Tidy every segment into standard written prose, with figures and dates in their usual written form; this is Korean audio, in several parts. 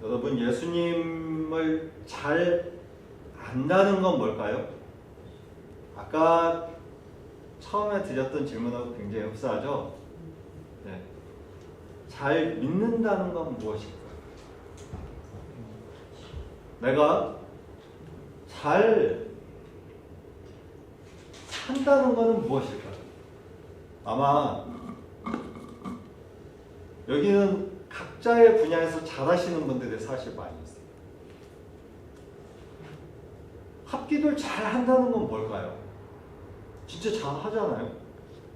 여러분 예수님을 잘 안다는 건 뭘까요? 아까 처음에 드렸던 질문하고 굉장히 흡사하죠? 네. 잘 믿는다는 건 무엇일까요? 내가 잘 한다는 것은 무엇일까요? 아마 여기는 각자의 분야에서 잘하시는 분들이 사실 많이 있어요. 합기도를 잘 한다는 건 뭘까요? 진짜 잘 하잖아요.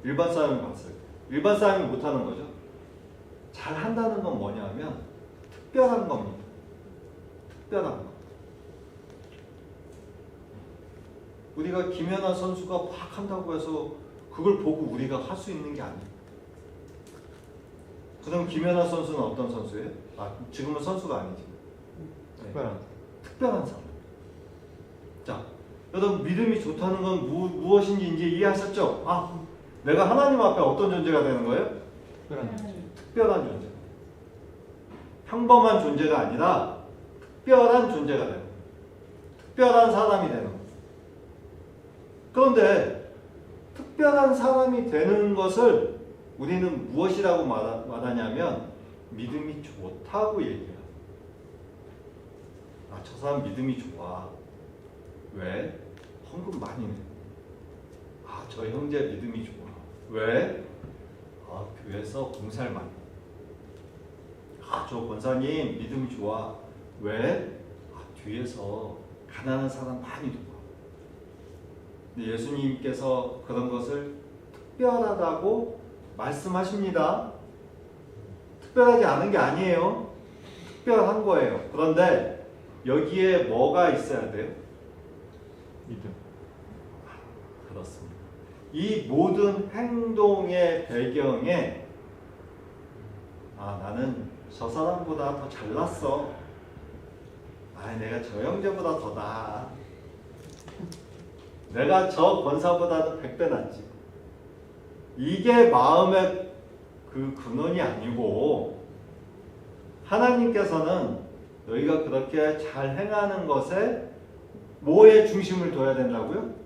일반 사람이 봤어요. 일반 사람이 못하는 거죠. 잘 한다는 건 뭐냐면 특별한 겁니다. 특별한 거. 우리가 김연아 선수가 막 한다고 해서 그걸 보고 우리가 할 수 있는 게 아니에요. 그럼 김연아 선수는 어떤 선수예요? 지금은 선수가 아니지. 네. 특별한 사람. 자, 여러분 믿음이 좋다는 건 무엇인지 이제 이해하셨죠? 내가 하나님 앞에 어떤 존재가 되는 거예요? 특별한 존재. 평범한 존재가 아니라 특별한 존재가 되는 거예요. 특별한 사람이 되는 거예요. 그런데 특별한 사람이 되는 것을 우리는 무엇이라고 말하냐면 믿음이 좋다고 얘기해요. 저 사람 믿음이 좋아. 왜? 헌금 많이 내. 저 형제 믿음이 좋아. 왜? 교회에서 봉사를 많이 해. 저 권사님 믿음이 좋아. 왜? 뒤에서 가난한 사람 많이 도와. 근데 예수님께서 그런 것을 특별하다고 말씀하십니다. 특별하지 않은 게 아니에요. 특별한 거예요. 그런데 여기에 뭐가 있어야 돼요? 믿음. 그렇습니다. 이 모든 행동의 배경에 나는 저 사람보다 더 잘났어. 내가 저 형제보다 더 나아. 내가 저 권사보다도 100배 낫지. 이게 마음의 그 근원이 아니고 하나님께서는 너희가 그렇게 잘 행하는 것에 뭐에 중심을 둬야 된다고요?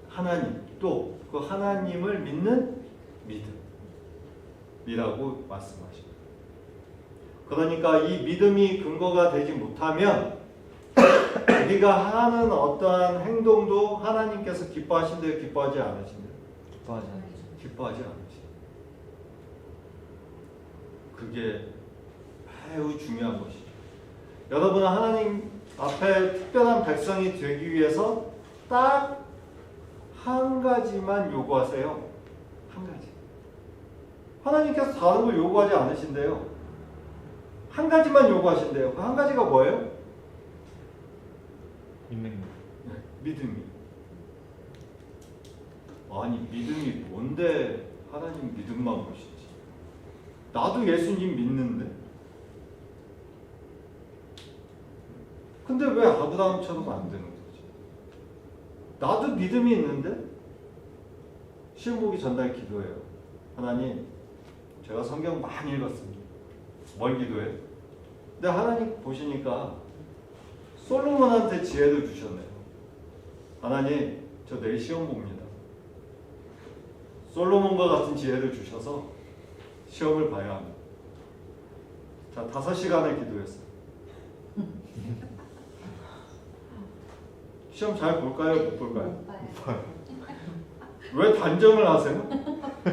하나님. 또 그 하나님을 믿는 믿음이라고 말씀하십니다. 그러니까 이 믿음이 근거가 되지 못하면 우리가 하는 어떠한 행동도 하나님께서 기뻐하신대요? 기뻐하지 않으신대요? 기뻐하지 않으신대요. 그게 매우 중요한 것이죠. 여러분은 하나님 앞에 특별한 백성이 되기 위해서 딱 한 가지만 요구하세요. 한 가지. 하나님께서 다른 걸 요구하지 않으신대요. 한 가지만 요구하신대요. 그 한 가지가 뭐예요? 믿는 거. 믿음이. 믿음이 뭔데 하나님 믿음만 보시지. 나도 예수님 믿는데. 근데 왜 아브라함처럼 안 되는 거지? 나도 믿음이 있는데? 시험 보기 전날 기도해요. 하나님, 제가 성경 많이 읽었습니다. 뭘 기도해요? 근데 하나님 보시니까 솔로몬한테 지혜를 주셨네요. 하나님, 저 내일 시험 봅니다. 솔로몬과 같은 지혜를 주셔서 시험을 봐야 합니다. 자, 5시간을 기도했어요. 시험 잘 볼까요? 못 볼까요? 왜 단정을 하세요?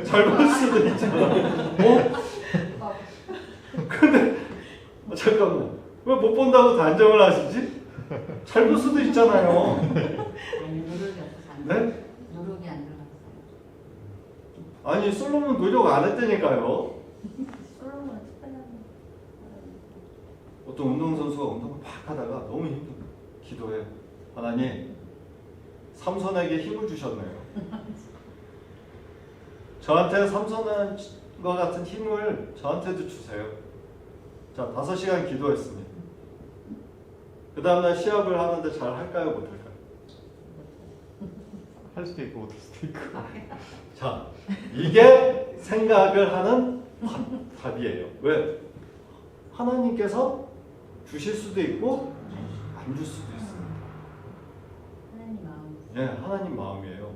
잘 볼 수도 있잖아요. 근데 잠깐만, 왜 못 본다고 단정을 하시지? 잘 볼 수도 있잖아요. 네? 노력이 안 들어갔어. 솔로몬 노력 안 했다니까요. 솔로몬은 특별한 어떤 운동선수가 운동을 막 하다가 너무 힘들어. 기도해요. 하나님, 삼손에게 힘을 주셨네요. 저한테 삼손과 같은 힘을 저한테도 주세요. 자, 5시간 기도했습니다. 그 다음날 시합을 하는데 잘 할까요? 못할까요? 할 수도 있고 못할 수도 있고. 자, 이게 생각을 하는 답이에요. 왜? 하나님께서 주실 수도 있고 안 줄 수도 있습니다. 하나님 마음. 예, 하나님 마음이에요.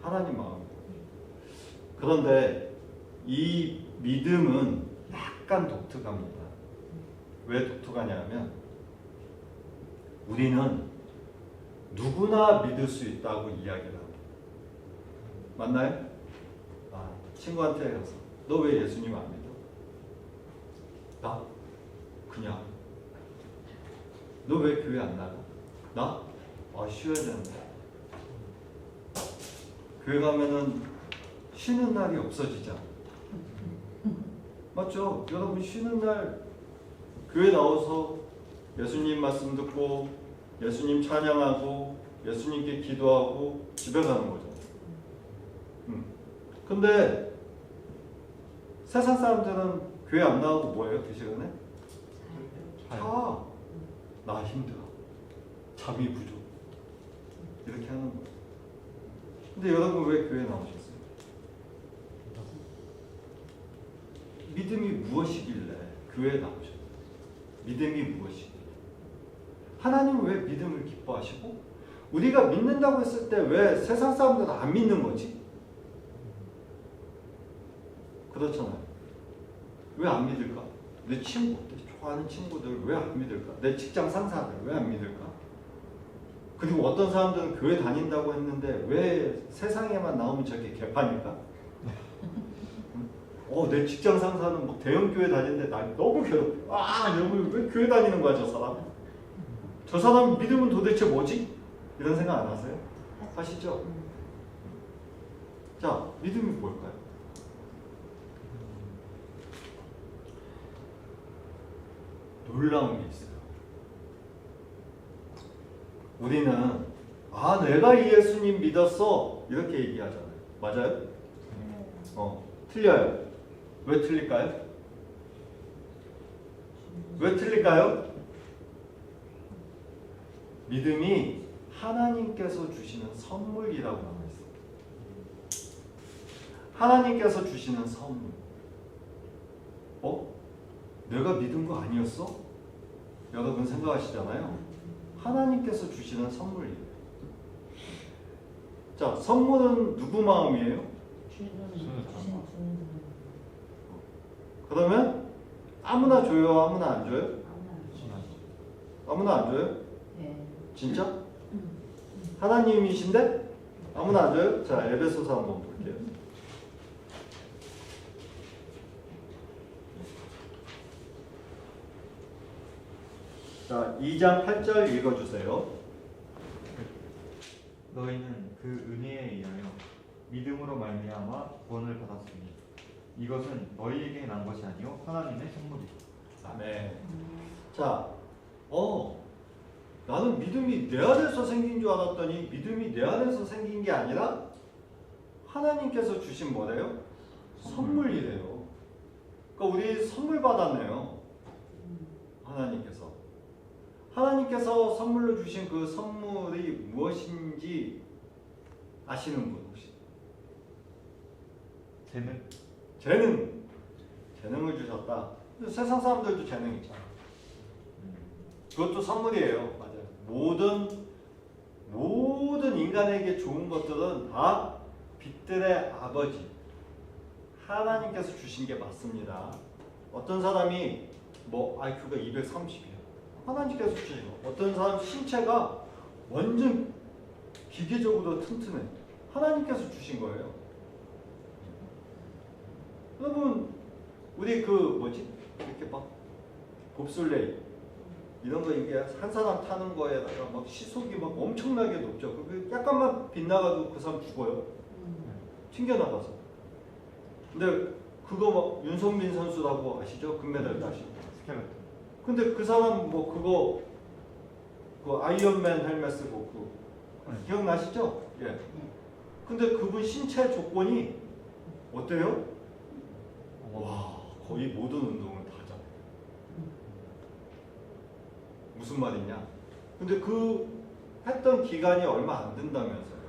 하나님 마음. 그런데 이 믿음은 약간 독특합니다. 왜 독특하냐면 우리는 누구나 믿을 수 있다고 이야기를 합니다. 맞나요? 아, 친구한테 가서 너 왜 예수님 안 믿어? 나? 그냥. 너 왜 교회 안 나가? 나? 아, 쉬어야 되는데. 교회 가면은 쉬는 날이 없어지잖아. 맞죠? 여러분 쉬는 날 교회 나와서 예수님 말씀 듣고 예수님 찬양하고 예수님께 기도하고 집에 가는 거죠. 근데 세상 사람들은 교회 안 나가고 뭐해요? 그 시간에? 자, 나 힘들어. 잠이 부족. 이렇게 하는 거예요. 근데 여러분 왜 교회 나오셨어요? 믿음이 무엇이길래 교회에 나오셨어요? 믿음이 무엇이길래? 하나님은 왜 믿음을 기뻐하시고 우리가 믿는다고 했을 때 왜 세상 사람들은 안 믿는 거지? 그렇잖아요. 왜 안 믿을까? 내 친구, 좋아하는 친구들 왜 안 믿을까? 내 직장 상사들 왜 안 믿을까? 그리고 어떤 사람들은 교회 다닌다고 했는데 왜 세상에만 나오면 저렇게 개판일까? 내 직장 상사는 뭐 대형 교회 다니는데 날 너무 괴롭혀. 여러분 왜 교회 다니는 거야 저 사람? 저 사람 믿음은 도대체 뭐지? 이런 생각 안 하세요? 하시죠? 자, 믿음이 뭘까요? 놀라운 게 있어요. 우리는 내가 이 예수님 믿었어 이렇게 얘기하잖아요. 맞아요? 틀려요. 왜 틀릴까요? 왜 틀릴까요? 믿음이 하나님께서 주시는 선물이라고 나와 있어요. 하나님께서 주시는 선물. 내가 믿은 거 아니었어? 여러분 생각하시잖아요. 하나님께서 주시는 선물이에요. 자, 선물은 누구 마음이에요? 그러면 아무나 줘요? 아무나 안 줘요? 아무나 안 줘요? 네. 진짜? 하나님이신데? 아무나 안 줘요? 자, 에베소서 한번 볼게요. 자, 2장 8절 읽어주세요. 너희는 그 은혜에 의하여 믿음으로 말미암아 구원을 받았으니 이것은 너희에게 난 것이 아니요 하나님의 선물이다. 아멘. 자, 나는 믿음이 내 안에서 생긴 줄 알았더니 믿음이 내 안에서 생긴 게 아니라 하나님께서 주신 뭐래요? 선물이래요. 그러니까 우리 선물 받았네요. 하나님께서 선물로 주신 그 선물이 무엇인지 아시는 분 혹시? 재능을 주셨다. 근데 세상 사람들도 재능 있잖아. 그것도 선물이에요. 맞아요. 모든 인간에게 좋은 것들은 다 빛들의 아버지 하나님께서 주신 게 맞습니다. 어떤 사람이 IQ가 230이에요. 하나님께서 주신 거. 어떤 사람 신체가 완전 기계적으로 튼튼해. 하나님께서 주신 거예요. 여러분 우리 이렇게 막 봅슬레이 이런 거 이게 한 사람 타는 거에다가 막 시속이 막 엄청나게 높죠. 그 약간만 빗나가도 그 사람 죽어요. 튕겨나가서. 근데 그거 막 윤성민 선수라고 아시죠? 금메달 따시고. 근데 그 사람 그 아이언맨 헬멧 쓰고 기억나시죠? 예. 근데 그분 신체 조건이 어때요? 와, 거의 모든 운동을 다 잘해. 무슨 말이냐? 근데 했던 기간이 얼마 안 된다면서요.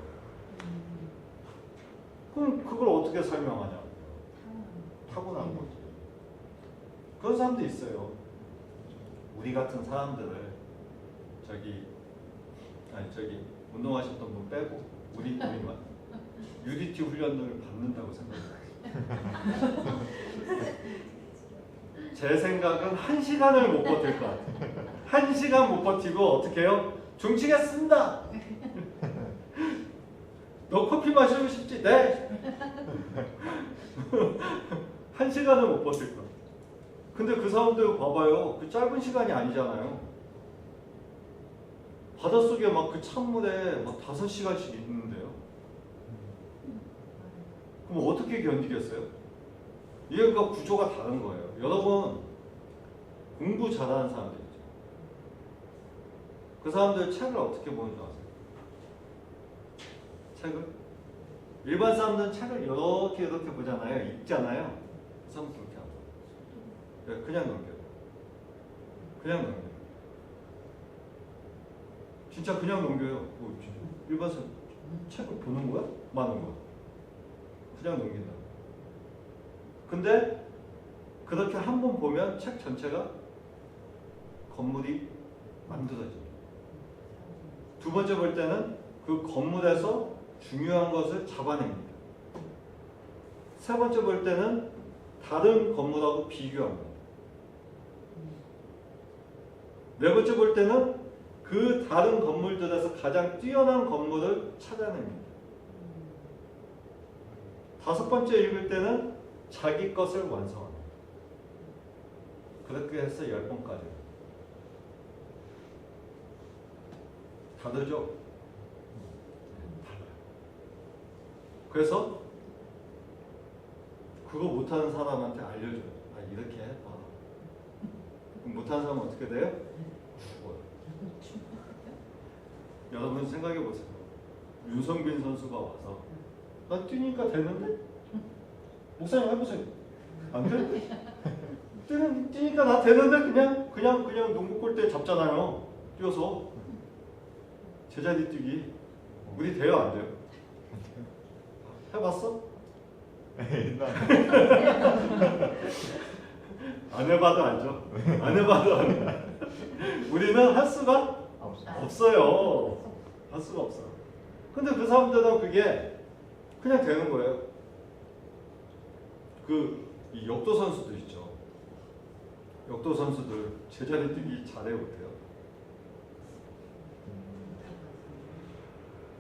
그럼 그걸 어떻게 설명하냐? 타고난 거지. 그런 사람도 있어요. 우리 같은 사람들을 저기 운동하셨던 분 빼고 우리만 UDT 훈련을 받는다고 생각해요. 제 생각은 1시간을 못 버틸 것 같아요. 1시간 못 버티고 어떻게 해요? 종치겠습니다. 너 커피 마시고 싶지? 네. 1시간을 못 버틸 것 같아요. 근데 그 사람들 봐봐요. 그 짧은 시간이 아니잖아요. 바닷속에 막 그 찬물에 막 5시간씩 있는데요. 그럼 어떻게 견디겠어요? 이게 그 구조가 다른 거예요. 여러분 공부 잘하는 사람들 있죠. 그 사람들 책을 어떻게 보는 줄 아세요? 책을? 일반 사람들은 책을 이렇게 보잖아요. 읽잖아요. 그 사람은 그렇게 안 봐요. 그냥 넘겨요. 그냥 넘겨요. 진짜 그냥 넘겨요. 일반 사람 책을 보는 거야? 마는 거야? 그냥 넘긴다. 근데 그렇게 한 번 보면 책 전체가 건물이 만들어집니다. 두 번째 볼 때는 그 건물에서 중요한 것을 잡아냅니다. 세 번째 볼 때는 다른 건물하고 비교합니다. 네 번째 볼 때는 그 다른 건물들에서 가장 뛰어난 건물을 찾아냅니다. 다섯 번째 읽을 때는 자기 것을 완성합니다. 그렇게 해서 10번까지. 다르죠? 달라요. 그래서 그거 못하는 사람한테 알려줘요. 아, 이렇게 해봐. 그럼 못하는 사람은 어떻게 돼요? 죽어요. 여러분 생각해 보세요. 윤성빈 선수가 와서 나 뛰니까 되는데? 목사님 해보세요. 안 돼? 뛰니까 나 되는데 그냥 농구 골대 잡잖아요. 뛰어서 제자리 뛰기. 우리 돼요 안 돼요? 해봤어? 안 해봐도 알죠. 안 해봐도 알죠. 우리는 할 수가 없어요. 할 수가 없어요. 근데 그 사람들은 그게 그냥 되는 거예요. 이 역도 선수들 있죠. 역도 선수들 제자리 뛰기 잘해요, 못해요?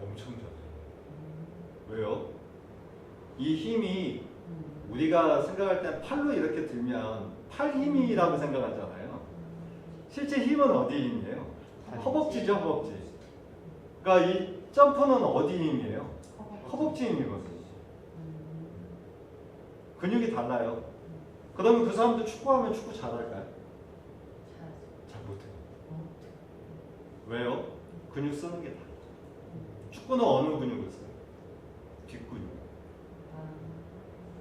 엄청 잘해요. 왜요? 이 힘이 우리가 생각할 때 팔로 이렇게 들면 팔 힘이라고 생각하잖아요. 실제 힘은 어디 힘이에요? 허벅지죠, 허벅지. 그러니까 이 점프는 어디 힘이에요? 허벅지 힘이거든요. 근육이 달라요. 그러면 그 사람들 축구하면 축구 잘할까요? 잘 못해요. 왜요? 근육 쓰는 게 달라요. 축구는 어느 근육을 써요? 뒷근육.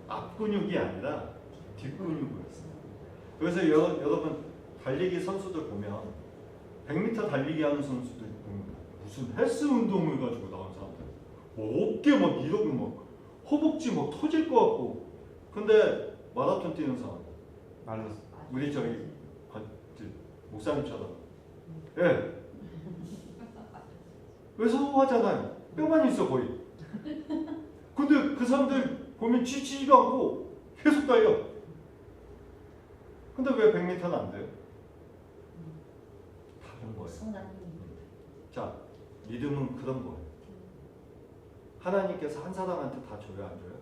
앞근육이 아니라 뒷근육을 써요. 그래서 여러분 달리기 선수들 보면 100m 달리기 하는 선수들 보면 무슨 헬스 운동을 가지고 나온 사람들 뭐 어깨 막 이러고 막 허벅지 막 터질 것 같고 근데 마라톤 뛰는 사람 말랐어. 우리 목사님처럼 예. 왜소하잖아요. 뼈만 있어 거의. 근데 그 사람들 보면 지치지도 않고 계속 달려. 근데 왜 100m는 안 돼요? 다른 거예요. 자, 믿음은 그런 거예요. 하나님께서 한 사람한테 다 줘요, 안 줘요?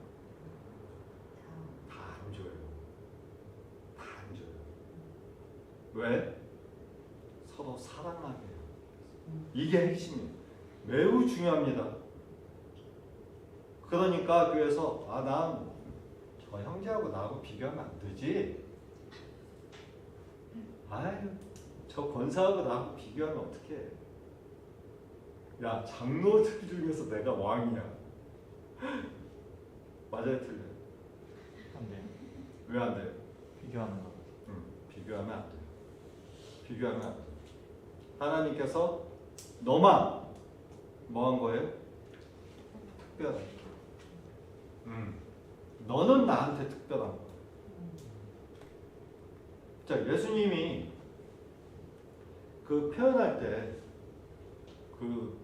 다 안 줘요. 다 안 줘요. 왜? 서로 사랑하게 해요. 이게 핵심이에요. 매우 중요합니다. 그러니까 그래서 난 저 형제하고 나하고 비교하면 안 되지. 아유, 저 권사하고 나하고 비교하면 어떡해. 야, 장로들 중에서 내가 왕이야. 맞아요, 틀려요? 안 돼요. 왜 안 돼요? 비교하는 거. 비교하면 안 돼요. 비교하면 안 돼요. 하나님께서 너만 뭐 한 거예요? 특별한. 너는 나한테 특별한 거야. 자, 예수님이 그 표현할 때 그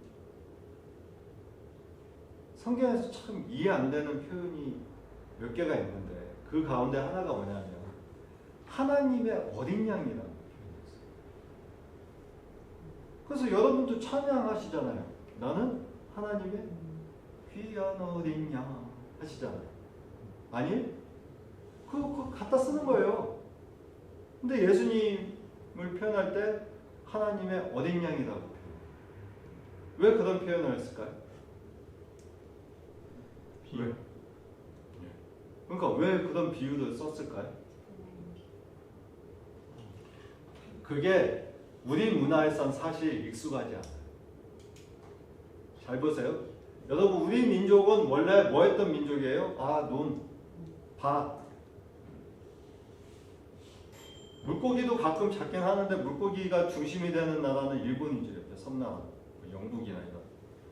성경에서 참 이해 안 되는 표현이 몇 개가 있는데 그 가운데 하나가 뭐냐면 하나님의 어린 양이라는 표현이었어요. 그래서 여러분도 찬양하시잖아요. 나는 하나님의 귀한 어린 양 하시잖아요. 아니? 그거 갖다 쓰는 거예요. 근데 예수님을 표현할 때 하나님의 어린 양이라고 표현해요. 왜 그런 표현을 했을까요? 왜? 그러니까 왜 그런 비유를 썼을까요? 그게 우리 문화에선 사실 익숙하지 않아요. 잘 보세요. 여러분, 우리 민족은 원래 뭐 했던 민족이에요? 눈, 밭. 물고기도 가끔 잡긴 하는데 물고기가 중심이 되는 나라는 일본이죠. 섬나라, 영국이나 이런.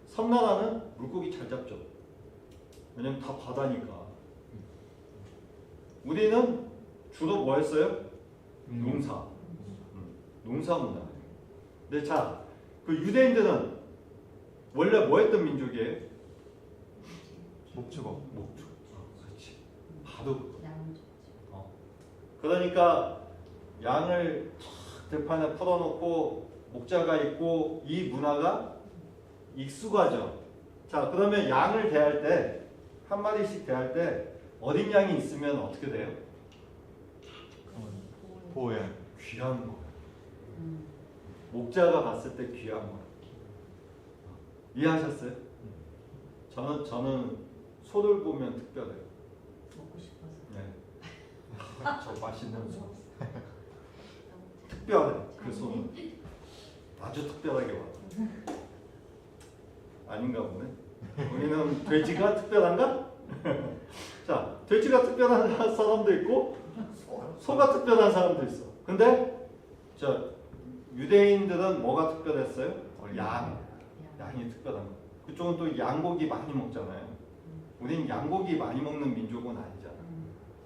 섬나라는 물고기 잘 잡죠. 왜냐면 다 바다니까. 우리는 주로 뭐 했어요? 농사. 농사 문화. 근데 자, 그 유대인들은 원래 뭐 했던 민족이에요? 목축업. 목축. 그렇지. 바로 그거. 양을 줬죠. 그러니까 양을 탁 들판에 풀어놓고 목자가 있고 이 문화가 익숙하죠. 자, 그러면 양을 대할 때 한 마리씩 대할 때 어린 양이 있으면 어떻게 돼요? 보호야. 귀한 거. 목자가 봤을 때 귀한 거. 이해하셨어요? 저는 소를 보면 특별해요. 먹고 싶어서. 네. 저 맛있는 소. 특별해. 그 소는 아주 특별하게 와. 아닌가 보네. 우리는 돼지가 특별한가? 자, 돼지가 특별한 사람도 있고 소가 특별한 사람도 있어. 근데 저 유대인들은 뭐가 특별했어요? 양이 특별한 거. 그쪽은 또 양고기 많이 먹잖아요. 우린 양고기 많이 먹는 민족은 아니잖아.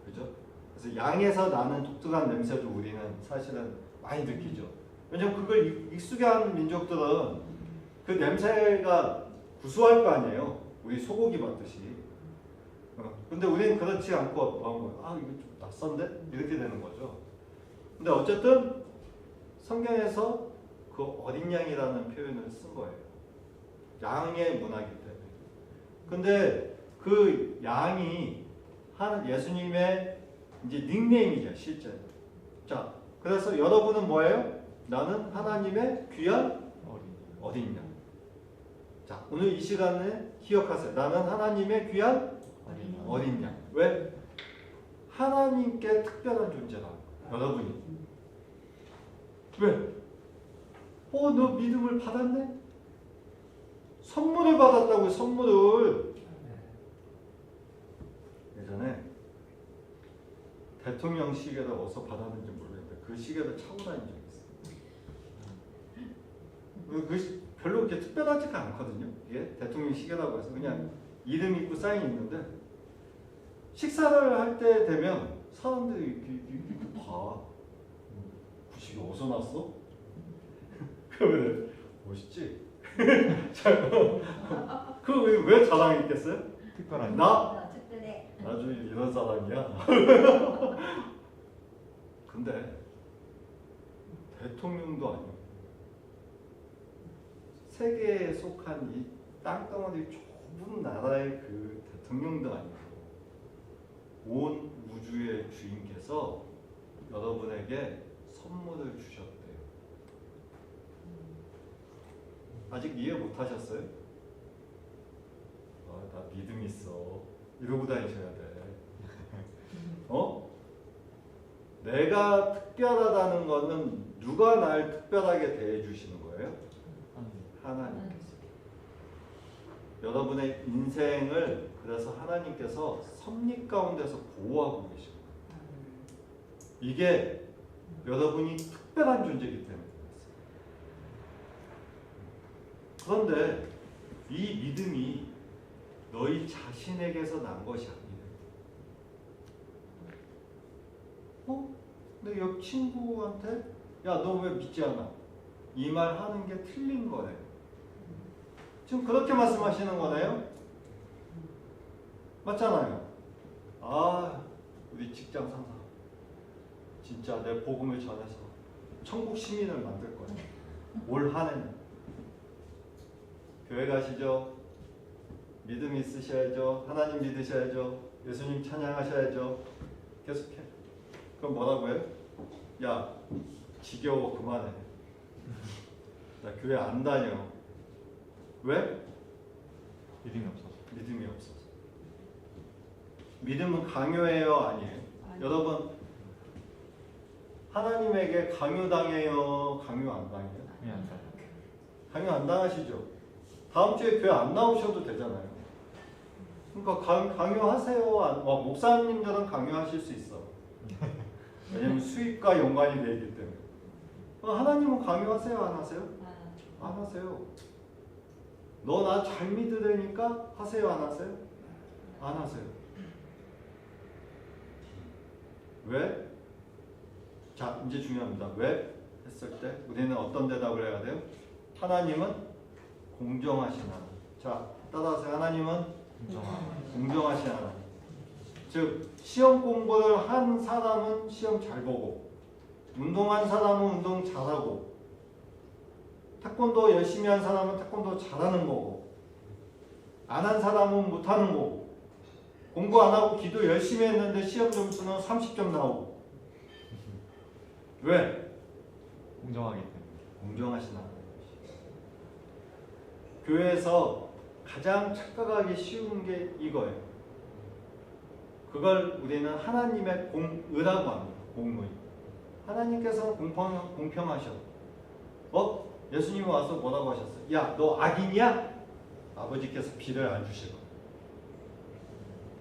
그죠? 그래서 양에서 나는 독특한 냄새도 우리는 사실은 많이 느끼죠. 왜냐면 그걸 익숙해 하는 민족들은 그 냄새가 구수할 거 아니에요. 우리 소고기 먹듯이. 근데 우리는 그렇지 않고 이거 좀 낯선데? 이렇게 되는 거죠. 근데 어쨌든 성경에서 그 어린 양이라는 표현을 쓴 거예요. 양의 문화이기 때문에. 근데 그 양이 예수님의 이제 닉네임이죠, 실제로. 자, 그래서 여러분은 뭐예요? 나는 하나님의 귀한 어린 양. 자, 오늘 이 시간에 기억하세요. 나는 하나님의 귀한 어린 양. 왜? 하나님께 특별한 존재라고. 여러분이. 왜? 너 믿음을 받았네? 선물을 받았다고, 선물을. 예전에 대통령 시계를 어디서 받았는지 모르겠는데 그 시계를 차고 다닌 적이 있어요. 그 별로 그렇게 특별하지가 않거든요. 이게 대통령 시계라고 해서 그냥 이름 있고 사인 있는데 식사를 할 때 되면 사람들이 이렇게 봐. 그 시계 어디서 났어? 그러면 멋있지? 그 왜 자랑했겠어요? 특별한. 특별해. 나중에 이런 사람이야. 근데 대통령도 아니고 세계에 속한 이 땅덩어리 좁은 나라의 그 대통령도 아니고 온 우주의 주인께서 여러분에게 선물을 주셨대요. 아직 이해 못 하셨어요? 나 믿음 있어. 이러고 다니셔야 돼. 내가 특별하다는 거는 누가 날 특별하게 대해 주시는 거예요? 하나님께서. 여러분의 인생을 그래서 하나님께서 섭리 가운데서 보호하고 계십니다. 이게 여러분이 특별한 존재이기 때문에 그렇습니다. 그런데 이 믿음이 너희 자신에게서 난 것이 아니에요. 근데 옆 친구한테 야, 너 왜 믿지 않아? 이 말 하는 게 틀린 거예요. 지금 그렇게 말씀하시는 거네요? 맞잖아요. 아, 우리 직장 상사 진짜 내 복음을 전해서 천국 시민을 만들 거야. 올 한해는 교회 가시죠. 믿음 있으셔야죠. 하나님 믿으셔야죠. 예수님 찬양하셔야죠. 계속해. 그럼 뭐라고요? 야, 지겨워 그만해. 나 교회 안 다녀. 왜? 믿음이 없어서. 믿음이 없어서. 믿음은 강요해요, 아니에요? 여러분, 하나님에게 강요당해요, 강요 안 당해요? 그냥 안 돼. 강요 안 당하시죠? 다음 주에 교회 안 나오셔도 되잖아요. 그러니까 강요하세요. 목사님들은 강요하실 수 있어. 왜냐면 수입과 연관이 되기 때문에. 하나님은 강요하세요, 안 하세요? 안 하세요. 너 나 잘 믿으려니까 하세요, 안 하세요? 안 하세요. 왜? 자, 이제 중요합니다. 왜? 했을 때 우리는 어떤 대답을 해야 돼요? 하나님은 공정하신 하나님. 자, 따라하세요. 하나님은 공정하신 하나님. 즉, 시험 공부를 한 사람은 시험 잘 보고, 운동한 사람은 운동 잘하고, 태권도 열심히 한 사람은 태권도 잘하는 거고, 안 한 사람은 못하는 거고, 공부 안 하고 기도 열심히 했는데 시험 점수는 30점 나오고. 왜? 공정하기 때문에. 공정하신 하나님. 교회에서 가장 착각하기 쉬운 게 이거예요. 그걸 우리는 하나님의 공의라고 합니다. 공의. 하나님께서는 공평하셔. 예수님이 와서 뭐라고 하셨어요? 야, 너 악인이야? 아버지께서 비를 안 주실 거야.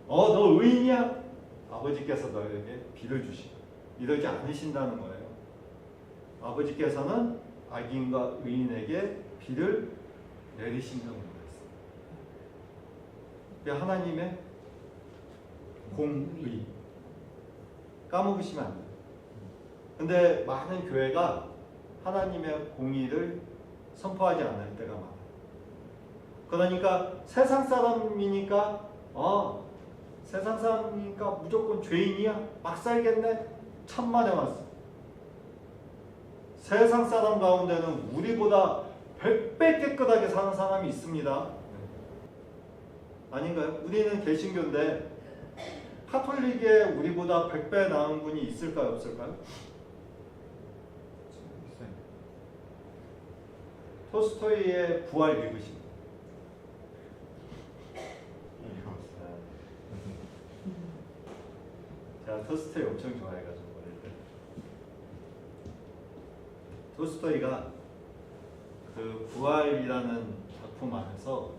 너 의인이야? 아버지께서 너에게 비를 주실 거야. 이러지 않으신다는 거예요. 아버지께서는 악인과 의인에게 비를 내리신다고 말했어요. 그게 하나님의 공의. 까먹으시면 안 돼요. 근데 많은 교회가 하나님의 공의를 선포하지 않을 때가 많아요. 그러니까 세상 사람이니까 세상 사람이니까 무조건 죄인이야? 막 살겠네? 천만에 왔어. 세상 사람 가운데는 우리보다 100배 깨끗하게 사는 사람이 있습니다. 아닌가요? 우리는 개신교인데 카톨릭에 우리보다 100배 나은 분이 있을까요? 없을까요? 있어요. 토스토이의 부활 읽으십니다. 제가 토스토이 엄청 좋아해가지고 어릴 때. 토스토이가 그 부활이라는 작품 안에서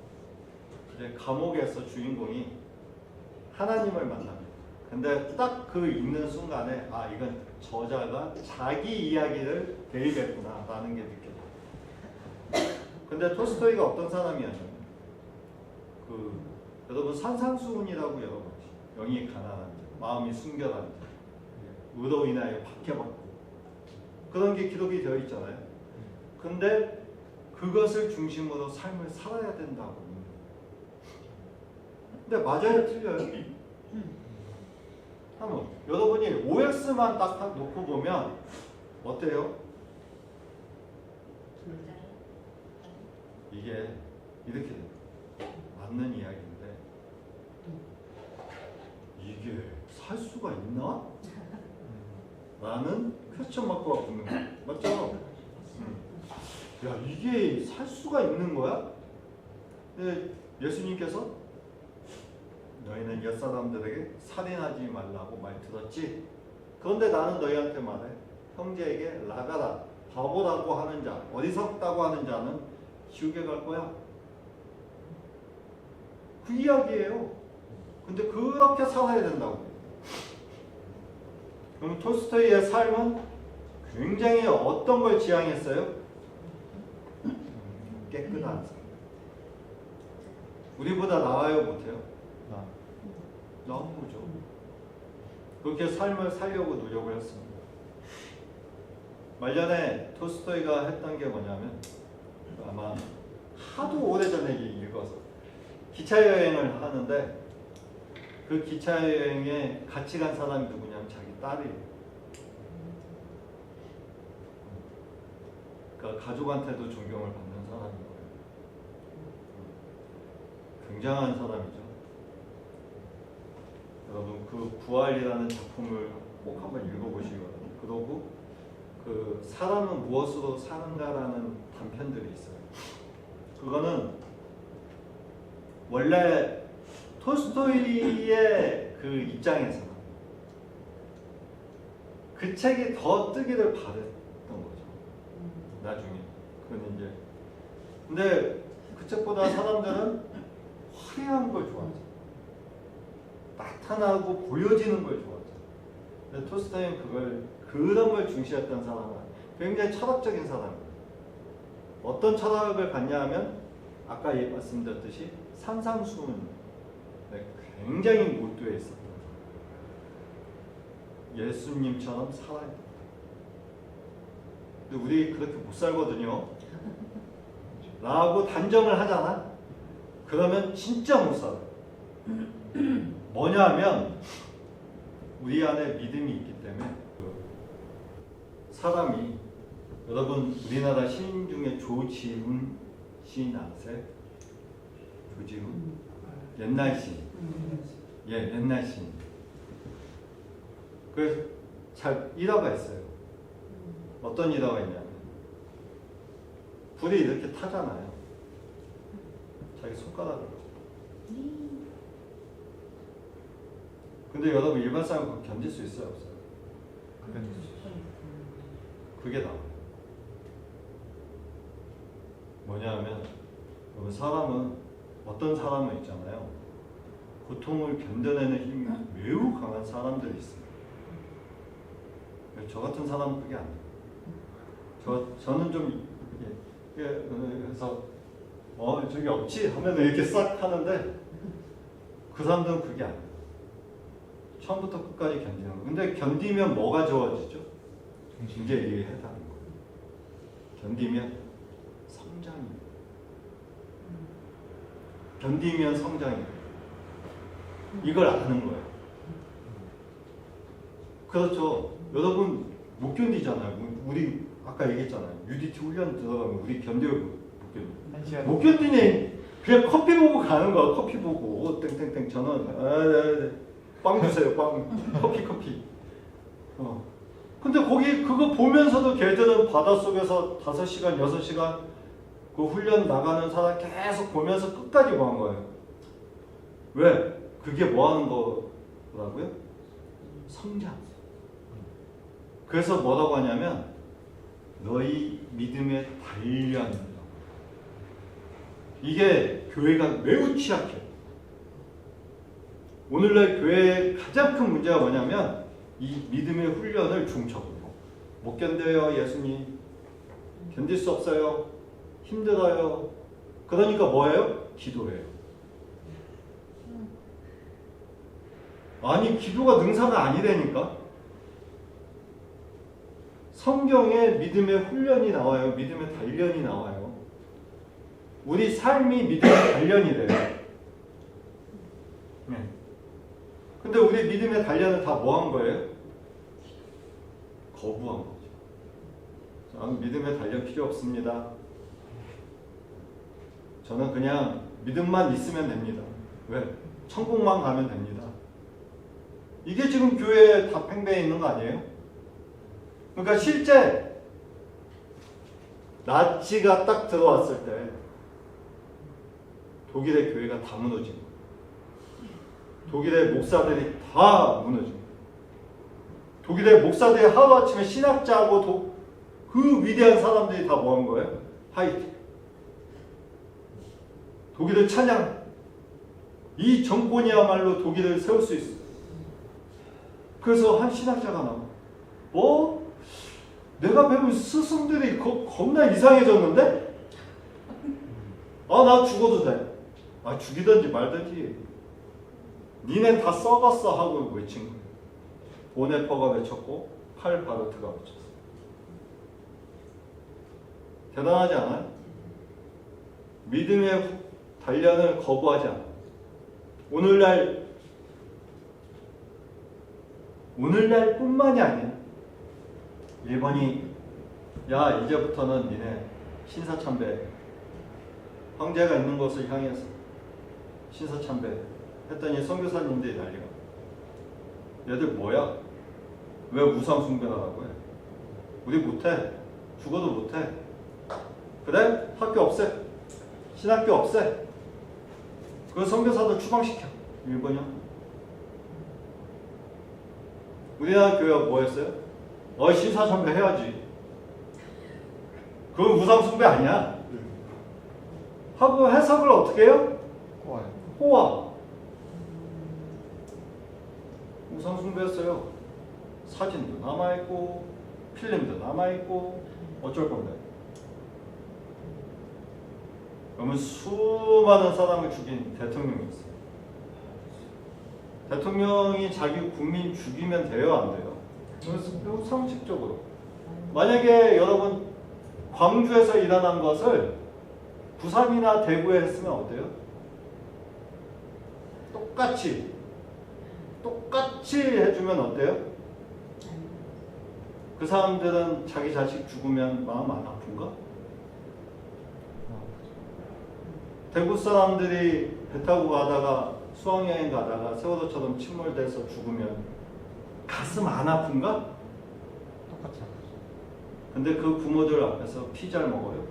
이제 감옥에서 주인공이 하나님을 만납니다. 근데 딱 그 읽는 순간에 이건 저자가 자기 이야기를 대입했구나라는 게 느껴져요. 근데 토스토이가 어떤 사람이었냐면 여러분 산상수훈이라고 여러분 영이 가난한 자, 마음이 순결한 자, 의로 인하여 박해받고 그런 게 기록이 되어 있잖아요. 근데 그것을 중심으로 삶을 살아야 된다고. 근데 맞아요, 틀려요? 여러분이 OX만 딱 놓고 보면 어때요? 이게 이렇게 돼요. 맞는 이야기인데 이게 살 수가 있나? 라는 퀘스천 마크가 붙는 거예요. 맞죠? 야, 이게 살 수가 있는 거야? 근데 예수님께서 너희는 옛사람들에게 살인하지 말라고 말 들었지? 그런데 나는 너희한테 말해. 형제에게 나가라. 바보라고 하는 자, 어리석다고 하는 자는 지옥에 갈 거야. 그 이야기예요. 근데 그렇게 살아야 된다고. 그럼 톨스토이의 삶은 굉장히 어떤 걸 지향했어요? 깨끗한 삶. 우리보다 나아요, 못해요? 나은 거죠. 그렇게 삶을 살려고 노력을 했습니다. 말년에 톨스토이가 했던 게 뭐냐면 아마 하도 오래전에 읽어서 기차 여행을 하는데 그 기차 여행에 같이 간 사람이 누구냐면 자기 딸이에요. 그러니까 가족한테도 존경을 받는 사람인 거예요. 굉장한 사람이죠. 여러분 그 부활이라는 작품을 꼭 한번 읽어보시기 바랍니다. 그리고 그 사람은 무엇으로 사는가라는 단편들이 있어요. 그거는 원래 톨스토이의 그 입장에서 그 책이 더 뜨기를 바랬던 거죠. 나중에. 그건 이제 근데 그 책보다 사람들은 화려한 걸 좋아하죠. 나타나고 보여지는 걸 좋아하죠. 근데 톨스토이는 그런 걸 중시했던 사람은 굉장히 철학적인 사람이에요. 어떤 철학을 갖냐 하면 아까 말씀드렸듯이 산상수훈 굉장히 몰두해 있었던 사람. 예수님처럼 살아야 된다. 근데 우리 그렇게 못 살거든요. 라고 단정을 하잖아. 그러면 진짜 못 살아요. 뭐냐 하면 우리 안에 믿음이 있기 때문에 사람이 여러분 우리나라 시인 중에 조지훈 시인 아세요? 조지훈? 옛날 시인. 예, 옛날 시인. 그래서 잘 일화가 있어요. 어떤 일화가 있냐면 불이 이렇게 타잖아요. 자기 손가락으로. 근데 여러분 일반 사람 그거 견딜 수 있어요, 없어요? 그게 나와요. 뭐냐면 사람은 어떤 사람은 있잖아요. 고통을 견뎌내는 힘이 매우 강한 사람들이 있어요. 저 같은 사람은 그게 안 돼요. 저는 좀 그래서 저기 없지 하면 이렇게 싹 하는데 그 사람들은 그게 안 돼요. 처음부터 끝까지 견디는 거. 근데 견디면 뭐가 좋아지죠? 이제 이게 해당하는 거예요. 견디면 성장이. 견디면 성장이. 이걸 아는 거예요. 그렇죠. 여러분 못 견디잖아요. 우리 아까 얘기했잖아요. UDT 훈련 들어가면 우리 견뎌요. 못 견뎌. 못 견디네. 그냥 커피 보고 가는 거야. 커피 보고 땡땡땡 전원. 빵 주세요. 빵. 커피. 근데 거기 그거 보면서도 걔들은 바닷속에서 5시간, 6시간 그 훈련 나가는 사람 계속 보면서 끝까지 뭐 한 거예요. 왜? 그게 뭐 하는 거라고요? 성장. 그래서 뭐라고 하냐면 너희 믿음의 단련이라고. 이게 교회가 매우 취약해요. 오늘날 교회의 가장 큰 문제가 뭐냐면 이 믿음의 훈련을 중첩으로 못 견뎌요. 예수님 견딜 수 없어요. 힘들어요. 그러니까 뭐예요? 기도해요. 아니 기도가 능사가 아니라니까. 성경에 믿음의 훈련이 나와요. 믿음의 단련이 나와요. 우리 삶이 믿음의 단련이래요. 네. 근데 우리 믿음의 단련은 다 뭐 한 거예요? 거부한 거죠. 저는 믿음의 단련 필요 없습니다. 저는 그냥 믿음만 있으면 됩니다. 왜? 천국만 가면 됩니다. 이게 지금 교회에 다 팽배해 있는 거 아니에요? 그러니까 실제 나치가 딱 들어왔을 때 독일의 교회가 다 무너진 거예요. 독일의 목사들이 다 무너진 거예요. 독일의 목사들이 하루아침에 신학자하고 그 위대한 사람들이 다 뭐 한 거예요? 화이트. 독일을 찬양. 이 정권이야말로 독일을 세울 수 있어. 그래서 한 신학자가 나와. 내가 배운 스승들이 겁나 이상해졌는데? 나 죽어도 돼. 죽이든지 말든지. 니넨 다 썩었어 하고 외친 거예요. 보네퍼가 외쳤고 칼 바르트가 외쳤어. 대단하지 않아요? 믿음의 단련을 거부하지 않아요. 오늘날뿐만이 아니야. 일본이 야 이제부터는 니네 신사참배 황제가 있는 곳을 향해서 신사참배 했더니 선교사님들이 난리가. 얘들 뭐야? 왜 우상 숭배하라고 해? 우리 못해. 죽어도 못해. 그래? 학교 없애. 신학교 없애. 그 선교사들 추방시켜. 일본이요. 우리나라 교회가 뭐 했어요? 신사참배 해야지. 그건 우상 숭배 아니야. 하고 해석을 어떻게 해요? 꼬아요. 호화. 우상 숭배했어요. 사진도 남아있고 필름도 남아있고 어쩔 건데. 그러면 수많은 사람을 죽인 대통령이 있어요. 대통령이 자기 국민 죽이면 돼요, 안 돼요? 그래서 상식적으로 만약에 여러분 광주에서 일어난 것을 부산이나 대구에 했으면 어때요? 똑같이 해주면 어때요? 그 사람들은 자기 자식 죽으면 마음 안 아픈가? 대구 사람들이 배 타고 가다가 수학여행 가다가 세월호처럼 침몰돼서 죽으면 가슴 안 아픈가? 똑같이 아프죠. 근데 그 부모들 앞에서 피 잘 먹어요?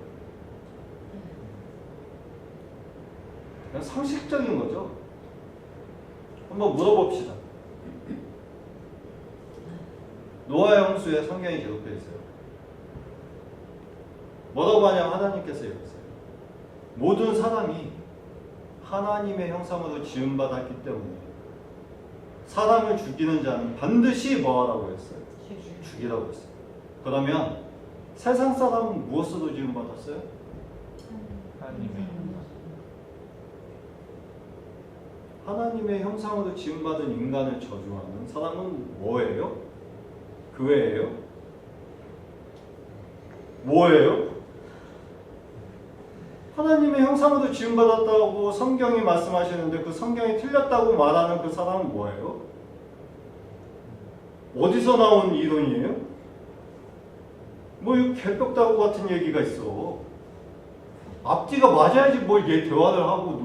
그냥 상식적인 거죠. 한번 물어봅시다. 노아의 홍수에 성경이 기록되어 있어요. 뭐라고 하냐면 하나님께서 이랬어요. 모든 사람이 하나님의 형상으로 지음받았기 때문에 사람을 죽이는 자는 반드시 뭐하라고 했어요? 죽이라고 했어요. 그러면 세상 사람은 무엇으로 지음받았어요? 하나님의 하나님의 형상으로 지음받은 인간을 저주하는 사람은 뭐예요? 교회예요? 뭐예요? 하나님의 형상으로 지음받았다고 성경이 말씀하시는데 그 성경이 틀렸다고 말하는 그 사람은 뭐예요? 어디서 나온 이론이에요? 뭐 이거 개떡다구 같은 얘기가 있어. 앞뒤가 맞아야지 뭘 얘 대화를 하고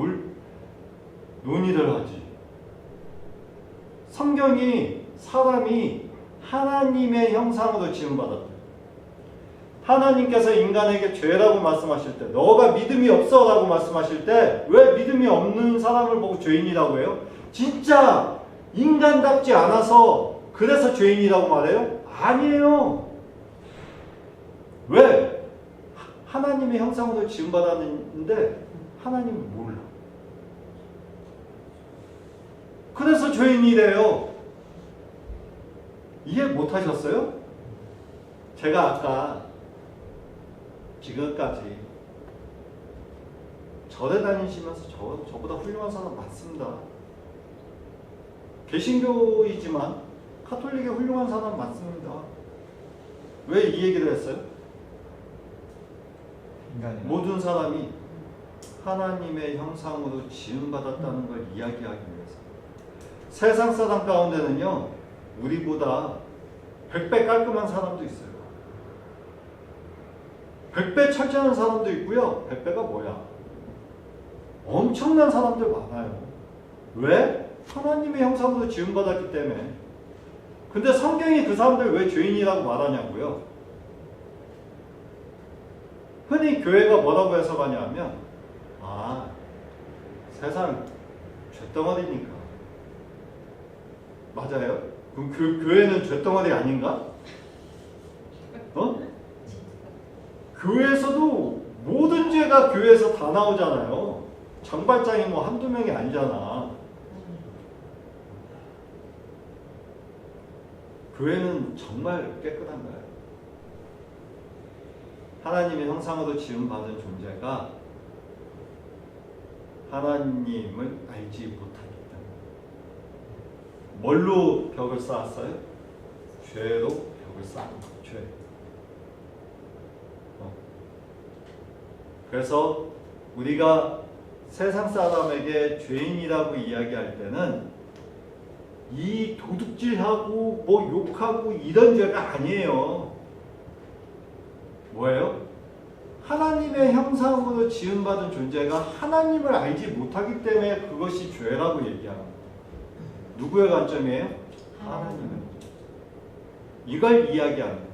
논의를 하지. 성경이 사람이 하나님의 형상으로 지음받았다. 하나님께서 인간에게 죄라고 말씀하실 때, 너가 믿음이 없어 라고 말씀하실 때, 왜 믿음이 없는 사람을 보고 죄인이라고 해요? 진짜 인간답지 않아서 그래서 죄인이라고 말해요? 아니에요. 왜? 하나님의 형상으로 지음받았는데 하나님은 몰라. 그래서 죄인이래요. 이해 못하셨어요? 제가 아까 지금까지 절에 다니시면서 저보다 훌륭한 사람 많습니다. 개신교이지만 카톨릭에 훌륭한 사람 많습니다. 왜 이 얘기를 했어요? 모든 사람이 하나님의 형상으로 지음받았다는 걸 이야기하기 위해서. 세상 사람 가운데는요, 우리보다 100배 깔끔한 사람도 있어요. 100배 철저한 사람도 있고요. 100배가 뭐야? 엄청난 사람들 많아요. 왜? 하나님의 형상으로 지음받았기 때문에. 근데 성경이 그 사람들 왜 죄인이라고 말하냐고요? 흔히 교회가 뭐라고 해석하냐 하면, 세상 죄덩어리니까. 맞아요? 그럼 교회는 죄덩어리 아닌가? 교회에서도 모든 죄가 교회에서 다 나오잖아요. 장발장이 뭐 한두 명이 아니잖아. 교회는 정말 깨끗한가요? 하나님의 형상으로 지음받은 존재가 하나님을 알지 못하기 때문에. 뭘로 벽을 쌓았어요? 죄로 벽을 쌓은 거예요. 죄. 그래서 우리가 세상 사람에게 죄인이라고 이야기할 때는 이 도둑질하고 뭐 욕하고 이런 죄가 아니에요. 뭐예요? 하나님의 형상으로 지음받은 존재가 하나님을 알지 못하기 때문에 그것이 죄라고 얘기하는 거예요. 누구의 관점이에요? 하나님의 관점. 이걸 이야기하는 거예요.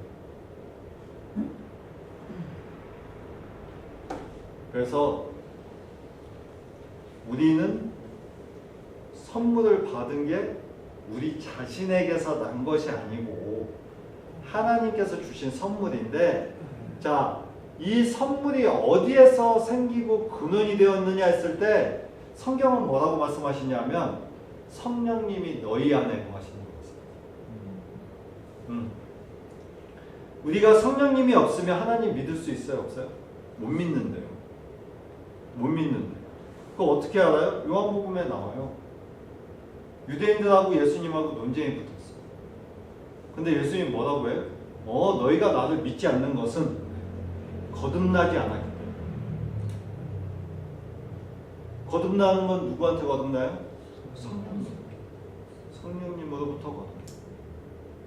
그래서 우리는 선물을 받은 게 우리 자신에게서 난 것이 아니고 하나님께서 주신 선물인데, 자, 이 선물이 어디에서 생기고 근원이 되었느냐 했을 때 성경은 뭐라고 말씀하시냐면 성령님이 너희 안에 거하시는 거예요. 우리가 성령님이 없으면 하나님 믿을 수 있어요? 없어요? 못 믿는데요. 못 믿는데. 그거 어떻게 알아요? 요한복음에 나와요. 유대인들하고 예수님하고 논쟁이 붙었어요. 근데 예수님 뭐라고 해요? 너희가 나를 믿지 않는 것은 거듭나지 않았기 때문에. 거듭나는 건 누구한테 거듭나요? 성령님으로부터 거듭나요.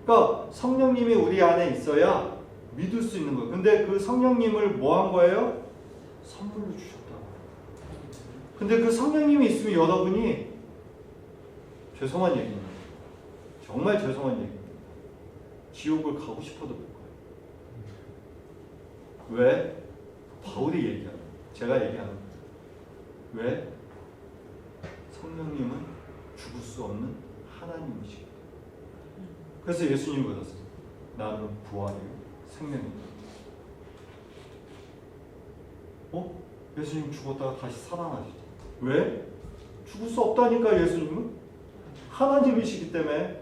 그러니까 성령님이 우리 안에 있어야 믿을 수 있는 거예요. 근데 그 성령님을 뭐 한 거예요? 선물로 주셨다고. 근데 그 성령님이 있으면 여러분이 죄송한 얘기입니다. 정말 죄송한 얘기입니다. 지옥을 가고 싶어도 못 가요. 왜? 바울이 얘기하는 거예요. 제가 얘기하는 거예요. 왜? 성령님은 죽을 수 없는 하나님이시기 때문에. 그래서 예수님이 그러셨어요. 나는 부활이요 생명입니다. 예수님 죽었다가 다시 살아나시죠. 왜? 죽을 수 없다니까. 예수님은 하나님이시기 때문에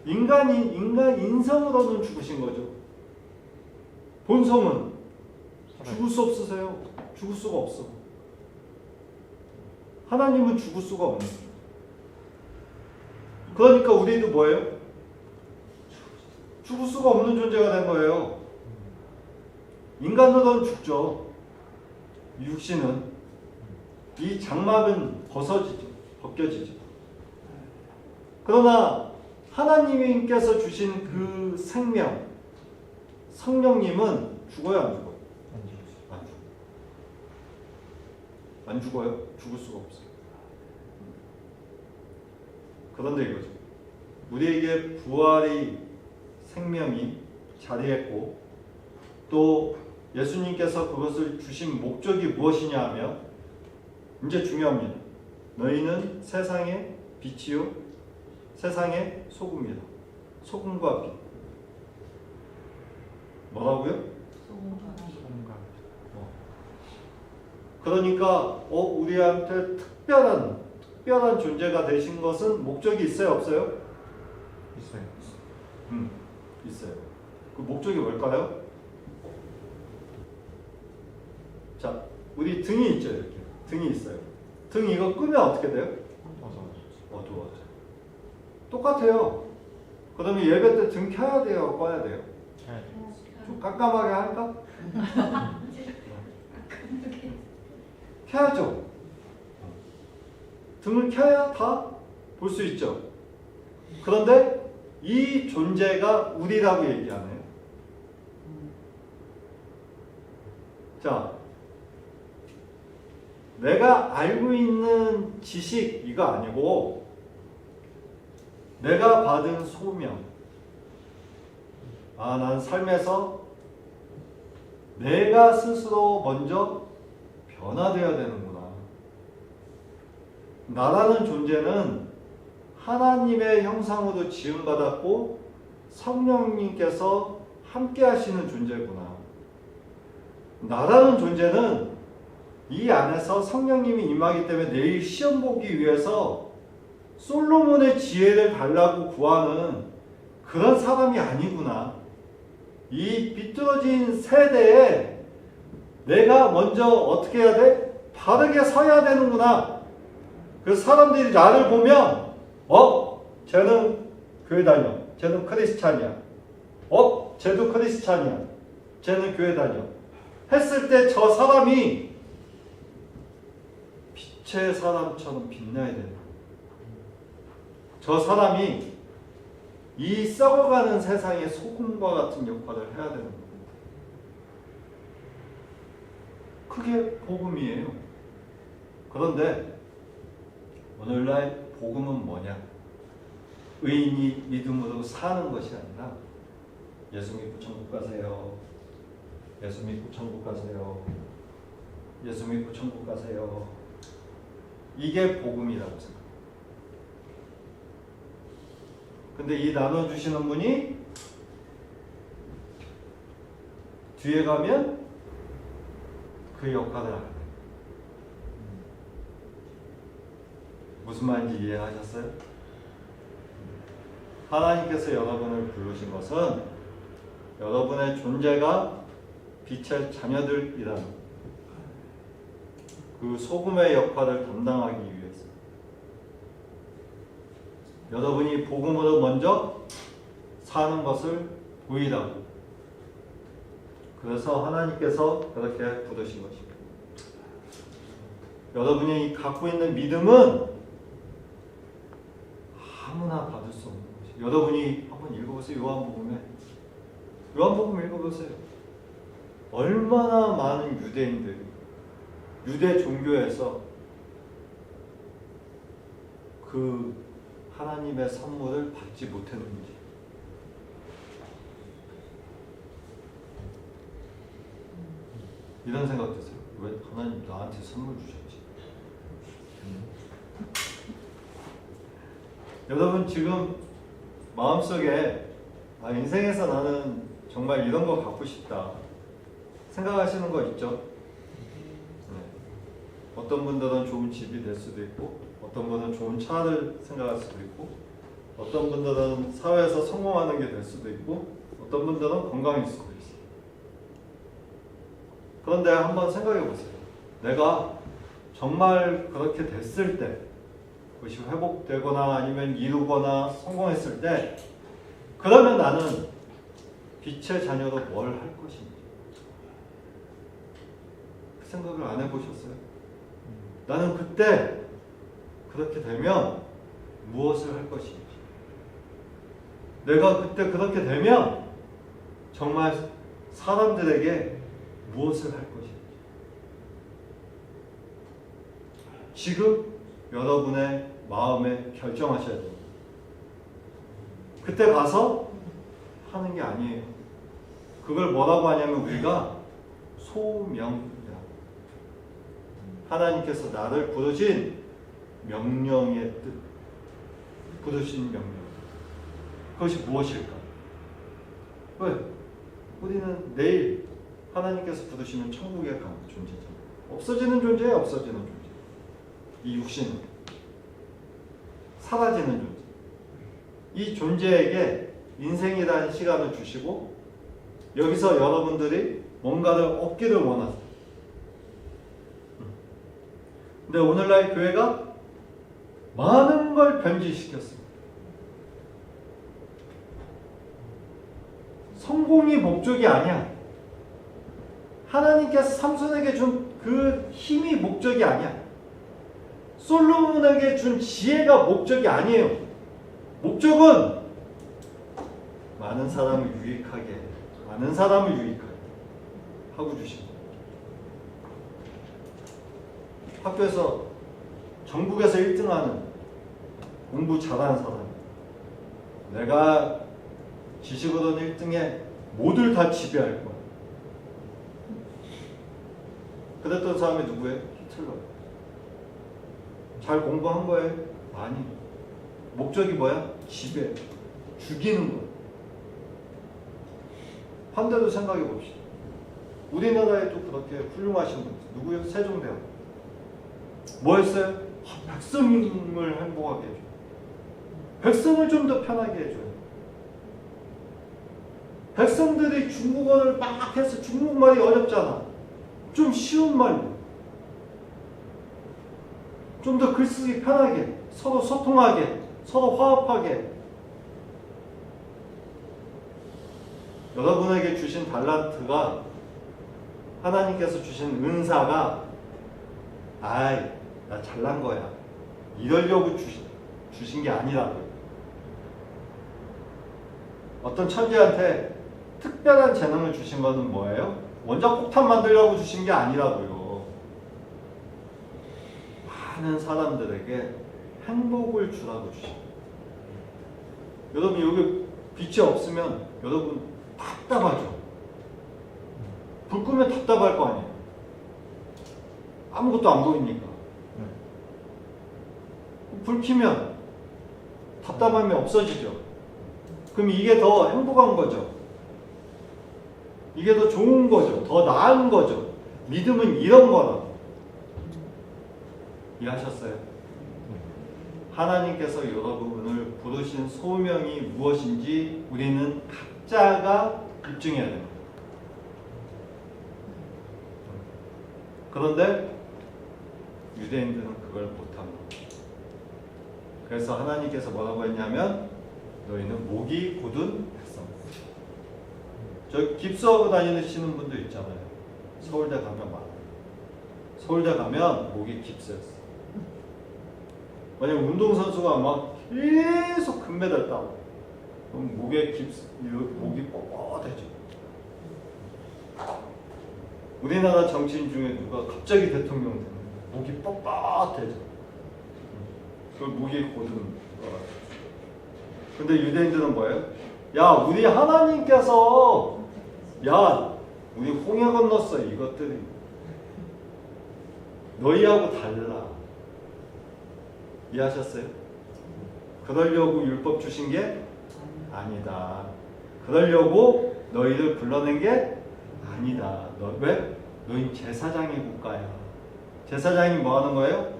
인간 인성으로는 죽으신 거죠. 본성은 죽을 수 없으세요. 죽을 수가 없어. 하나님은 죽을 수가 없는 거예요. 그러니까 우리도 뭐예요? 죽을 수가 없는 존재가 된 거예요. 인간으로는 죽죠. 육신은. 이 장막은 벗겨지죠. 그러나 하나님께서 주신 그 생명, 성령님은 죽어요, 안 죽어요? 안 죽어요. 죽을 수가 없어요. 그런데 이거죠. 우리에게 부활이 생명이 자리했고 또 예수님께서 그것을 주신 목적이 무엇이냐 하면 이제 중요합니다. 너희는 세상의 빛이요 세상의 소금이다. 소금과 빛. 뭐라고요? 그러니까 우리한테 특별한 존재가 되신 것은 목적이 있어요, 없어요? 있어요. 있어요. 그 목적이 뭘까요? 자, 우리 등이 있죠, 이렇게. 등이 있어요. 등 이거 끄면 어떻게 돼요? 어두워져. 똑같아요. 그러면 예배 때 등 켜야 돼요, 꺼야 돼요? 좀 깜깜하게 할까? 켜야죠. 등을 켜야 다 볼 수 있죠. 그런데 이 존재가 우리라고 얘기하네요. 자, 내가 알고 있는 지식 이거 아니고 내가 받은 소명. 난 삶에서 내가 스스로 먼저 변화되어야 되는구나. 나라는 존재는 하나님의 형상으로 지음받았고 성령님께서 함께 하시는 존재구나. 나라는 존재는 이 안에서 성령님이 임하기 때문에 내일 시험 보기 위해서 솔로몬의 지혜를 달라고 구하는 그런 사람이 아니구나. 이 비뚤어진 세대에 내가 먼저 어떻게 해야 돼? 바르게 서야 되는구나. 그래서 사람들이 나를 보면 쟤는 교회 다녀. 쟤는 크리스찬이야. 쟤도 크리스찬이야. 쟤는 교회 다녀. 했을 때 저 사람이 빛의 사람처럼 빛나야 되는 거예요. 저 사람이 이 썩어가는 세상의 소금과 같은 역할을 해야 되는 거예요. 그게 복음이에요. 그런데 오늘날 복음은 뭐냐? 의인이 믿음으로 사는 것이 아니라 예수 믿고 천국 가세요. 예수 믿고 천국 가세요. 예수 믿고 천국 가세요. 이게 복음이라고 생각해요. 근데 이 나눠주시는 분이 뒤에 가면 그 역할을 안 해요. 무슨 말인지 이해하셨어요? 하나님께서 여러분을 부르신 것은 여러분의 존재가 빛의 자녀들이라는 그 소금의 역할을 담당하기 위해서 여러분이 복음으로 먼저 사는 것을 보이라고. 그래서 하나님께서 그렇게 부르신 것입니다. 여러분이 갖고 있는 믿음은 아무나 받을 수 없는 것이에요. 여러분이 한번 읽어보세요. 요한복음 읽어보세요. 얼마나 많은 유대인들이 유대 종교에서 그 하나님의 선물을 받지 못했는지. 이런 생각 드세요. 왜 하나님 나한테 선물 주셨지? 여러분 지금 마음속에 인생에서 나는 정말 이런 거 갖고 싶다 생각하시는 거 있죠? 네. 어떤 분들은 좋은 집이 될 수도 있고, 어떤 분은 좋은 차를 생각할 수도 있고, 어떤 분들은 사회에서 성공하는 게 될 수도 있고, 어떤 분들은 건강일 수도 있어요. 그런데 한번 생각해 보세요. 내가 정말 그렇게 됐을 때, 그것이 회복되거나 아니면 이루거나 성공했을 때, 그러면 나는 빛의 자녀로 뭘 할 것인지 그 생각을 안 해보셨어요? 나는 그때 그렇게 되면 무엇을 할 것인지, 내가 그때 그렇게 되면 정말 사람들에게 무엇을 할 것인지. 지금 여러분의 마음에 결정하셔야 됩니다. 그때 가서 하는 게 아니에요. 그걸 뭐라고 하냐면 우리가 소명이라고. 하나님께서 나를 부르신 명령의 뜻, 부르신 명령. 그것이 무엇일까? 왜? 우리는 내일 하나님께서 부르시면 천국에 가는 존재잖아요. 없어지는 존재예요. 없어지는 존재. 이 육신은 사라지는 존재. 이 존재에게 인생이라는 시간을 주시고 여기서 여러분들이 뭔가를 얻기를 원하세요. 근데 오늘날 교회가 많은 걸 변질시켰습니다. 성공이 목적이 아니야. 하나님께서 삼손에게 준 그 힘이 목적이 아니야. 솔로몬에게 준 지혜가 목적이 아니에요. 목적은 많은 사람을 유익하게, 많은 사람을 유익하게 하고 주신 거예요. 학교에서 전국에서 1등하는 공부 잘하는 사람, 내가 지식으로는 1등에 모두를 다 지배할 거야. 그랬던 사람이 누구예요? 히틀러예요. 잘 공부한 거예요? 아니. 목적이 뭐야? 지배, 죽이는 거예요. 반대로 생각해 봅시다. 우리나라에도 그렇게 훌륭하신 분 누구요? 세종대왕. 뭐 했어요? 백성을 행복하게 해줘요. 백성을 좀 더 편하게 해줘요. 백성들이 중국어를 막 해서 중국말이 어렵잖아. 좀 쉬운 말로. 좀 더 글쓰기 편하게, 서로 소통하게, 서로 화합하게. 여러분에게 주신 달란트가 하나님께서 주신 은사가 아이 나 잘난 거야 이러려고 주신 게 아니라고요. 어떤 천재한테 특별한 재능을 주신 거는 뭐예요? 원자폭탄 만들려고 주신 게 아니라고요. 많은 사람들에게 행복을 주라고 주신 거예요. 여러분 여기 빛이 없으면 여러분 답답하죠. 불 끄면 답답할 거 아니에요. 아무것도 안 보이니까. 불 켜면 답답함이 없어지죠. 그럼 이게 더 행복한 거죠. 이게 더 좋은 거죠. 더 나은 거죠. 믿음은 이런 거라고. 이해하셨어요? 하나님께서 여러분을 부르신 소명이 무엇인지 우리는 각자가 입증해야 됩니다. 그런데 유대인들은 그걸 못합니다. 그래서 하나님께서 뭐라고 했냐면 너희는 목이 곧은 백성. 저 깁스하고 다니시는 분들 있잖아요. 서울대 가면 많아요. 서울대 가면 목이 깁스였어. 만약 운동선수가 막 계속 금메달 따고 그럼 목에 깁스, 목이 뻣뻣해져. 우리나라 정치인 중에 누가 갑자기 대통령 되면 목이 뻣뻣해져. 그 목이 곧은 거라. 근데 유대인들은 뭐예요? 야 우리 하나님께서 야 우리 홍해 건넜어. 이것들이 너희하고 달라. 이해하셨어요? 그러려고 율법 주신 게 아니다. 그러려고 너희를 불러낸 게 아니다. 왜? 너희 제사장의 국가야. 제사장이 뭐 하는 거예요?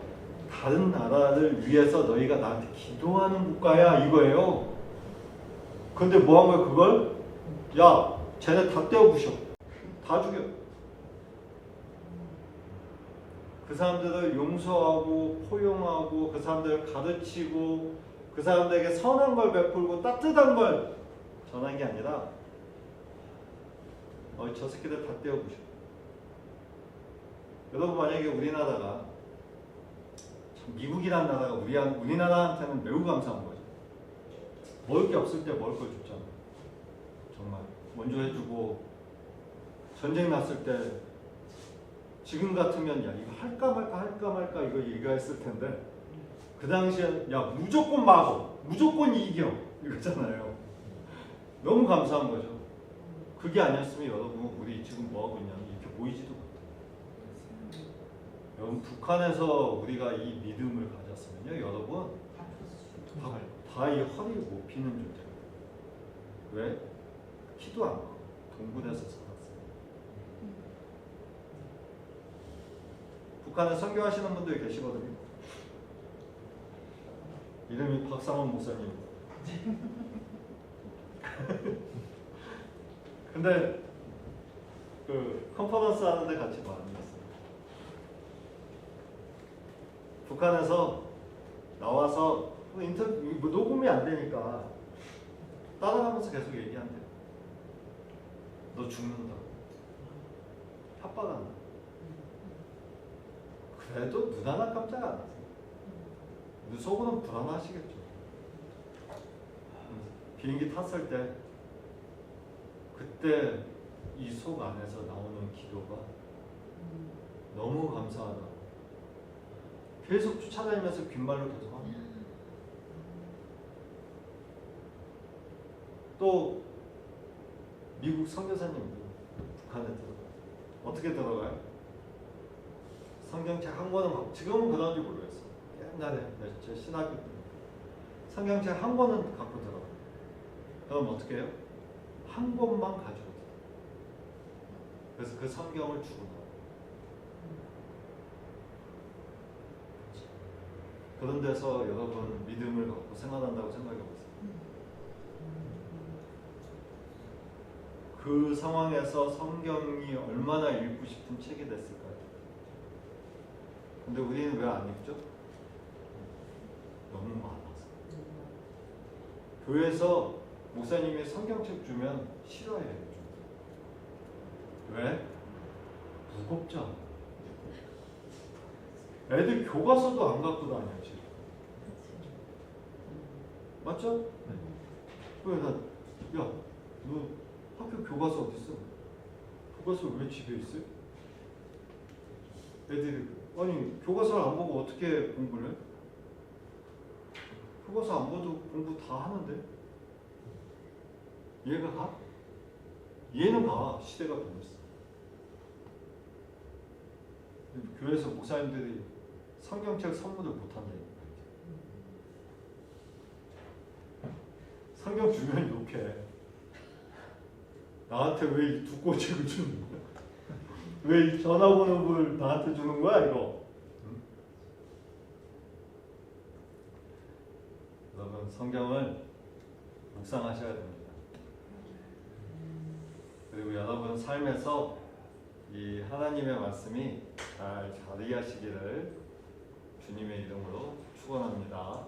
다른 나라를 위해서 너희가 나한테 기도하는 국가야 이거예요. 근데 뭐 한 거야 그걸? 야 쟤네 다 떼어 부셔. 다 죽여. 그 사람들을 용서하고 포용하고 그 사람들을 가르치고 그 사람들에게 선한 걸 베풀고 따뜻한 걸 전한 게 아니라 저 새끼들 다 떼어 부셔. 여러분 만약에 우리나라가 미국이라는 나라가 우리나라한테는 매우 감사한 거죠. 먹을 게 없을 때 먹을 걸 줬잖아. 정말 원조해주고 전쟁 났을 때 지금 같으면 야 이거 할까 말까 이거 얘기했을 텐데 그 당시엔 야 무조건 막어 무조건 이겨 이거잖아요. 너무 감사한 거죠. 그게 아니었으면 여러분 우리 지금 뭐하고 있냐면 이렇게 보이지도 못해요. 여러분 북한에서 우리가 이 믿음을 가졌으면요 여러분 다 이 허리 못 피는 존재예요. 왜? 키도 안 커. 동군에서 살았어요. 북한에 선교하시는 분들이 계시거든요. 이름이 박상원 목사님. 근데 그 컨퍼런스 하는데 같이 만났어요. 북한에서 나와서 인터뷰 녹음이 안 되니까 따라가면서 계속 얘기한대요. 너 죽는다. 협박한다. 그래도 눈 하나 깜짝 안 하세요. 근데 속으로는 불안하시겠죠. 비행기 탔을 때 그때 이 속 안에서 나오는 기도가 너무 감사하다. 계속 쫓아다니면서 귓말로 계속 합니다. 또 미국 선교사님도 북한에 들어가요. 어떻게 들어가요? 성경책 한 권은 갖고 지금은 그런지 모르겠어. 옛날에 제 신학교 때 성경책 한 권은 갖고 들어가요. 그럼 어떻게 해요? 한 권만 가지고 들어가요. 그래서 그 성경을 주고 나와요. 그런 데서 여러분 믿음을 갖고 생활한다고 생각해 보세요. 그 상황에서 성경이 얼마나 읽고 싶은 책이 됐을까요? 근데 우리는 왜 안 읽죠? 너무 많아서. 교회에서 목사님이 성경책 주면 싫어해요. 왜? 무겁지 않아. 애들 교과서도 안 갖고 다녀 지금. 맞죠? 그래 야, 너 학교 교과서 어디 있어? 교과서 왜 집에 있어? 애들이 아니 교과서를 안 보고 어떻게 공부를 해? 교과서 안 봐도 공부 다 하는데 얘가 가? 얘는 가. 시대가 변했어. 교회에서 목사님들이 성경책 선물을 못 한다니까. 성경 주면 욕해. 나한테 왜 이 두꺼운 책을 주는 거야? 왜 이 전화번호를 나한테 주는 거야 이거? 응? 여러분 성경을 묵상하셔야 됩니다. 그리고 여러분 삶에서 이 하나님의 말씀이 잘 자리하시기를 주님의 이름으로 축원합니다.